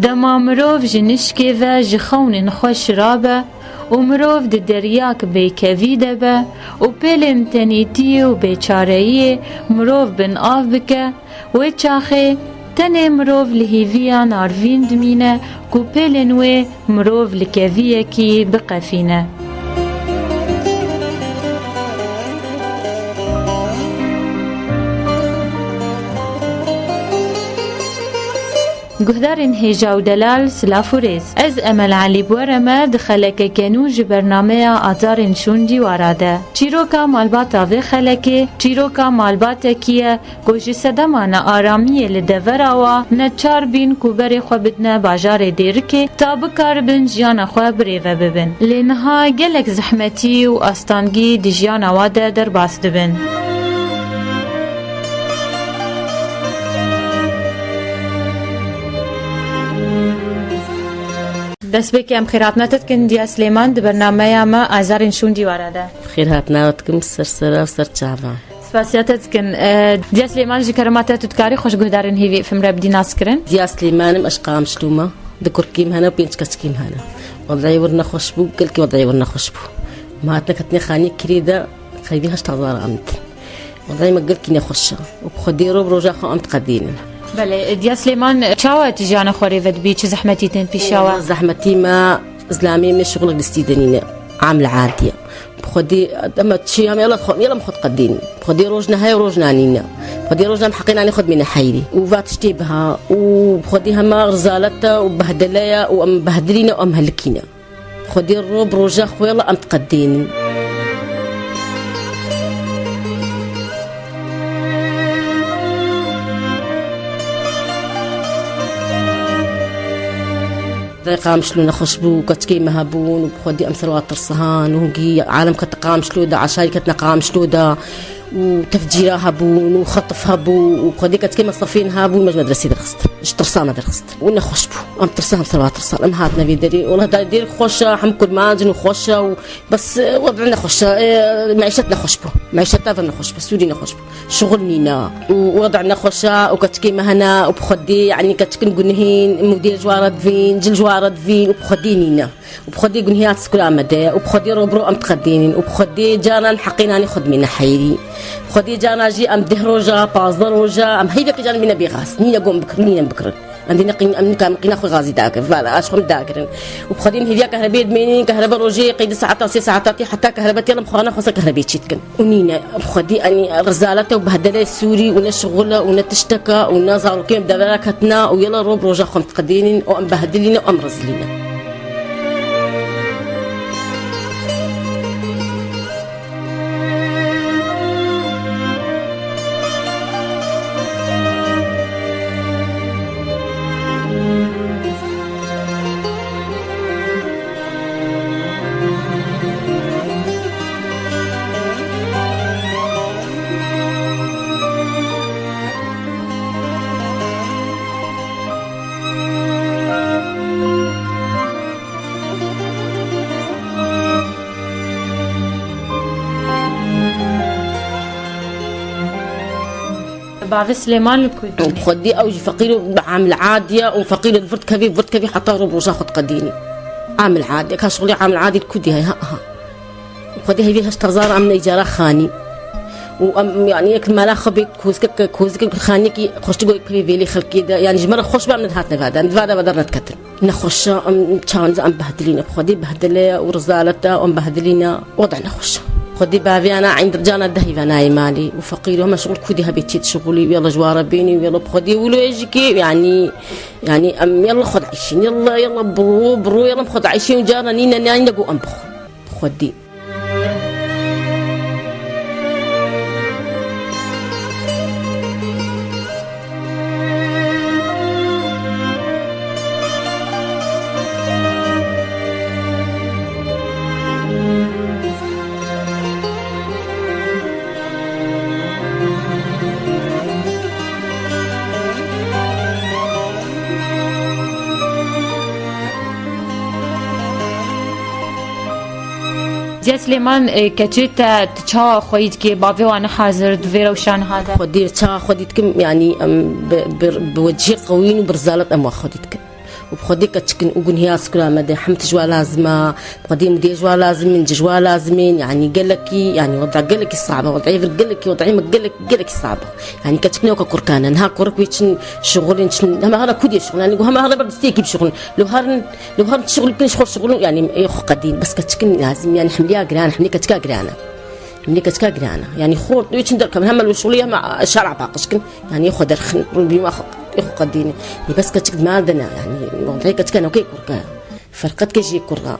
دما مروف جنشكي و جخون خوش رابه و مروف د دریاک بیکوی دبه و پیلم تنیتی و بیچارهی مروف بن آف بکه و چاخه تنه مروف لحیویا ناروین دمینه کو پیلن و مروف لکویه کی بقفینه. گهدارن هیجا و دلال سلافوريز از امل علی بورما دخلک کنوج برنامه آزارن شوندی وراده چیروکا مالباتا و خلکه چیروکا مالباتا کیه گوش صدمان آرامی لدوراوا نچار بین کوبر خوابتنا باجار دیرکه تا بکار بن جیان خواب ریوه ببن لنها گلک زحمتی و استانگی دی جیان واده در باست بن. دست بکیم خیرات نتکن دیا سلیمان د برنامه ما آزارن شوندی وراده. خیرات نتکم سر و سر چاوا. سپاسیاتت کن دیا سلیمان جی کرمات تدکاری خوش گهدارن هیوی فم رب دی ناس کرن. دیا سلیمانم اشقام شلومه دکور کیم هنا و پینچ کس کیم هنا. وضعی ورنا خوش بو کل کی وضعی ورنا خوش بو. ما هتنکتنی خانی کریده خیلی هشت هزار آمد. وضعی مقل کینی خوشه و خودی رو بروجا خو آمد قدینه. بله دیا سلیمان چاوه تجانا خوری ود بی چه زحمتی تن پیشاوه؟ زحمتی ما اسلامی می شغل دستیدنینه عامل عادیه بخدي اما تشي هم يلا مخد قدين بخدي روجنا هاي وروجنا نينا بخدي روجنا محقين اني خد من حيري وفات تشتيبها وبخديها ما غزالتها وبهدليا وام بهدلينا وام هلكينا بخدي الروب روجا خويا ام تقدين قام شلون خشبو كتكي مهبون وبخدي امثلوات الصهان وهجي عالم كتقام شلوده عشاي كتنقام شلوده وتفجيرها هبون وخطف هبو وبخدي كتكي مصفين هبون مدرسه درست اشترسانه درست ونا خشبو ام ترسام ثروات ترسال ام هاتنا بيدري والله داير خوشه حمكل ماجن وخوشه بس وضعنا خوشه معيشتنا خشبو معيشتنا فنا خشبو سورينا خشبو شغلنا ووضعنا خوشه وكتكي مهنا وبخدي يعني كتكن جنهين مدير جوارد فين جل جوارد فين وبخدينينا وبخدي جنهيات سكول مدى وبخدي روبرو ام تقدينين وبخدي جانا حقينا ناخذ منا حيري خدي جانا جي ام دهروجا بازدروجا ام هيدا كجان منا بيغاس نينا قوم بكر نينا بكر عندنا قينا خو غازي داكر فوالا اشخم داكرين وبخدين هديا كهرباء دمينين كهرباء روجي قيد ساعات 6 ساعات حتى كهرباء يلا مخانا خص كهرباء تشتكن ونينا بخدي اني غزالته وبهدله السوري ونشغله ونتشتكى ونزارو كيم دبركتنا ويلا روب روجا خم تقدينين وام بهدلينا وام رزلينا. بعض سليمان الكويت بخدي أوج فقير عامل عادية وفقير الفرد كبير فرد كبير حتى روب روجا خد قديني عامل عادي كشغلي عامل عادي الكودي هاي ها بخدي هي فيها اشترزار من إيجارة خاني وأم يعني ياك الملا خبيك كوزك خانيكي خشت تقول كبير بيلي خلقي يعني جمرة خش بقى من هاتنا فادا بدرنا نتكتر نخش أم تشانز أم بهدلينا بخدي بهدلة ورزالته أم بهدلينا وضعنا خش خدي بافي أنا عند رجالنا دهي أنا مالي وفقير وما شغل كودي هبيتشيت شغلي ويلا جوارة بيني ويلا بخدي ولو يجيكي يعني يلا خد عيشين يلا برو يلا بخد عيشين وجارنا نينا نينا أم خدي. زي سليمان كتشيتا تشا خويد كي بافي وانا حاضر دفيرا وشان هذا خدي تشا خديتكم يعني بوجه قوي وبرزالة أم خديتكم وبخدي كتشكن أقول هي سكرا مدى حمت جوا لازمة بخدي مدي جوا لازم من جوا لازمين يعني قالكي يعني وضع قالكي صعبة وضعي في قالكي وضعي ما قالكي صعبة يعني كتشكني وكا كركانا نها كرك ويتشن شغل هم هذا كودي شغل يعني هم هذا بردستيكي بشغل لو هارن شغل كل شغل يعني يخ قدين بس كتشكن لازم يعني حمليها قرانا حملي كتشكا قرانا مني كتكا قرانا يعني خور يتشن درك هم الوشولية مع شارع باقشكن يعني ياخذ درخن بما ياخذ قديني بس كتشك مالدنا يعني وضعي كتكا وكي كركا فرقت كيجي كركا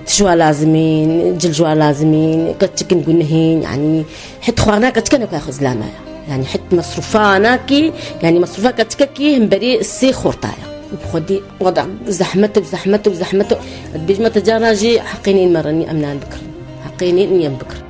تشوا لازمين جلجوا لازمين كتشكن قنهين يعني حت خوانا كتكا كاخذ زلامة يعني حت مصروفانا كي يعني مصروفا كتكا كي هم بري السي خورتايا وبخدي وضع زحمته بيجمة تجاراجي حقينين مرني أمنان بكر حقينين نيم بكر.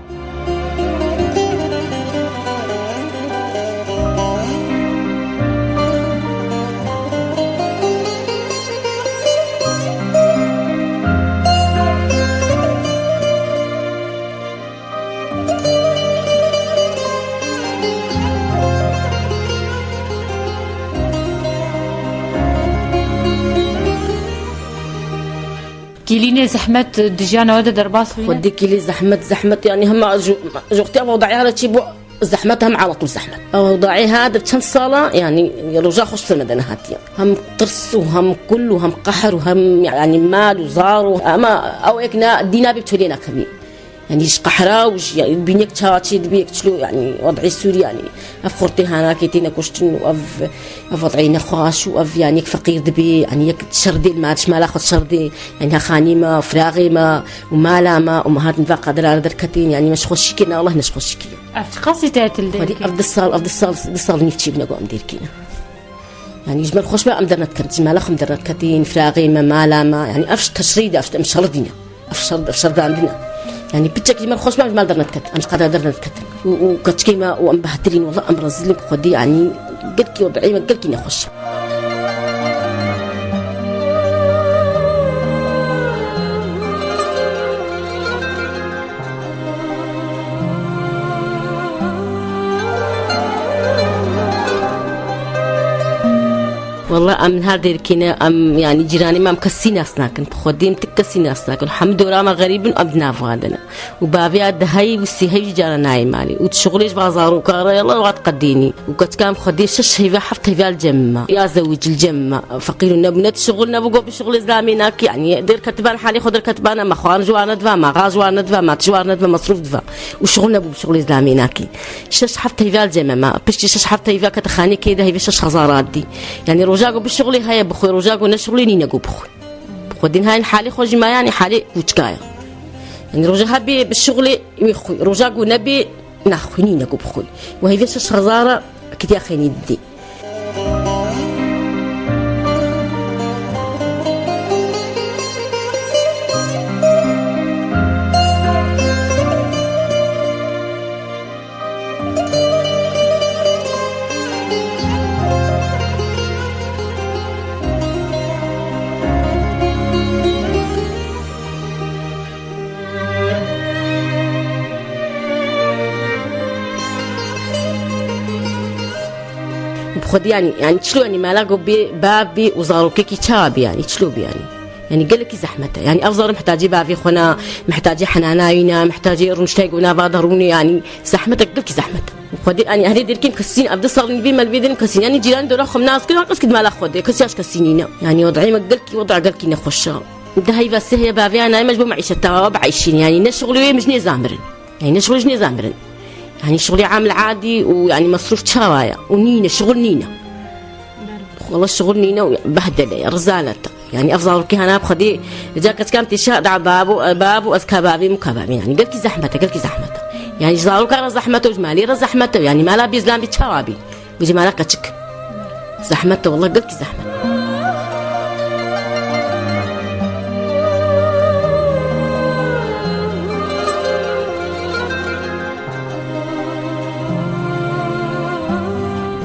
كيليني زحمت دجانا ودا درباس خدي كيلي زحمت يعني هم جوختي وضعي على شي زحمتهم على طول زحمة وضعي هذا بشن صالة يعني رجع خوش في المدينة هاتيا هم طرس وهم كل وهم قحر وهم يعني مال وزار أما أو إكنا دينا بتولينا كمي يعني إيش قحرة وش يعني بينك تشاتي بينك تشلو يعني وضعي سوري يعني أفخرتي هنا كيتينا كوشتن وأف وضعي نخاش وأف يعني فقير دبي يعني يك تشردي الماتش ما لاخذ شردي يعني خانيمة فراغيمة ومالامة ومهات نفاق قدر على دركتين يعني مش خوش كنا والله مش خوش كنا أفتقاسي تاتل دي أفضل الصال نيفتي بنقو أم دير كنا يعني جمال خوش بقى أم درنت كنت جمال أخم درنت كتين فراغيمة مالامة يعني أفش تشريد أفش مشردينا أفشرد عندنا يعني بتشكي ما خوش ما درنا نتكت أمس قادر درنا نتكت وكتشكي ما وأم بهترين والله أم رزلك خدي يعني قلكي وضعي ما قلكي نخش والله أم هذا الكنا أم يعني جيراني ما مكسين أسناكن بخديم تكسين أسناكن حمد وراما غريب أبنا فادنا وبابي عد هاي والسهي جارنا مالي وتشغليش بازار وكارا يلا وقت قديني وكتكام خديش الشيء حفت هي الجمة يا زوج الجمة فقير نبنت شغلنا بقوا بشغل إسلاميناك يعني دير كتبان حالي خضر كتبان ما خوان جوانا دفا ما غاز جوانا دفا ما تجوانا دفا مصروف دفا وشغلنا بشغل إسلاميناكي شش حفت هي الجمة ما بشتي شش حفت هي كتخاني كده هي شش هزارات دي يعني رجاقو بالشغل هاي بخوي رجاقو نشغلي نينا جو بخوي خدين هاي الحالي خوجي ما يعني حالي وتشكايا يعني رجاها بي بالشغل يخوي رجاقو نبي ناخوي نينا جو بخوي وهي فيش هزارة كتير خيني دي خد يعني تشلو يعني ما لاقوا بابي وزارو كيكي تشاب يعني تشلو يعني قال لك زحمته يعني افضل محتاجي بابي خونا محتاجي حناناينا محتاجي رنشتايقونا بادروني يعني زحمتك قال لك زحمته خد يعني هذه دير كيم كسين ابدا صار نبي ما البيدن كسين يعني جيران دول اخم ناس كده قص كد ما لا خد كسياش كسينينا يعني وضعي ما قال لك وضع قال لك نخش ده هي بس هي بابي انا مجبور معيشه تواب عايشين يعني نشغلوا مش نزامرن يعني شغل نظام برن يعني شغلي عامل عادي ويعني مصروف شوايا ونينا شغل نينا والله شغل نينا وبهدله رزالة يعني افضل كي انا بخدي جاكت كامتي شاد بابو از كبابي مكبابي يعني قلت زحمته يعني جزارو كان زحمته وجمالي زحمته يعني ما لا بيزلام بتشوابي وجمالك كتشك زحمته والله قلت زحمته.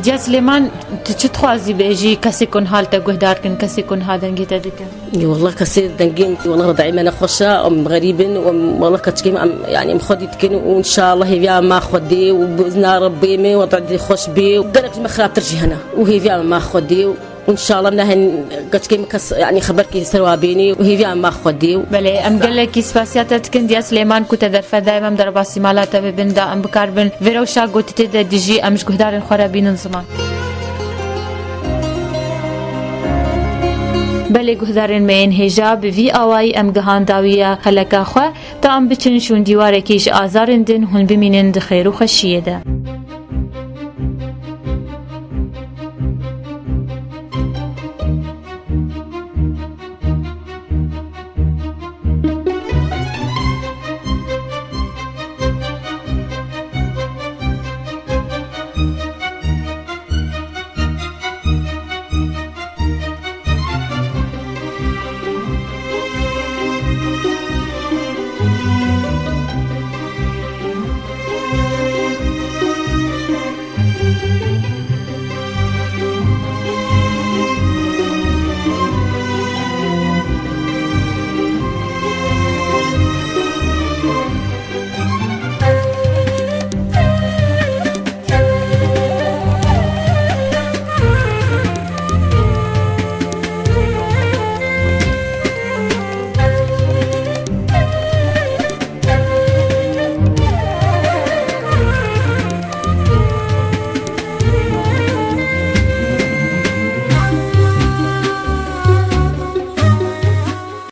ديا سليمان تتخوازي بيجي كسي كون حالته قهدار كن كسي كون هذا نجيت دكا والله كسي دنجين والله دائما انا خوشا ام غريبين والله كتشكي يعني مخدي تكن وان شاء الله هي ما خدي وباذن ربي مي وضعي خوش بي وقالك ما خراب ترجي هنا وهي ما خدي وان شاء الله منها كتشكي يعني خبرك سروابيني وهي ما خدي بله ام قال لك سباسياتك كن ديا سليمان كنت درفا دائما ضربا سمالات ببندا ام بكاربن فيروشا قلت ديجي امش قهدار خرابين زمان بله گهدارن مین هجاب وی آوای ام گهان داویه خلکا خو تا ام بچن شون دیواره کیش آزارندن هن بمینن خیر و خشیه ده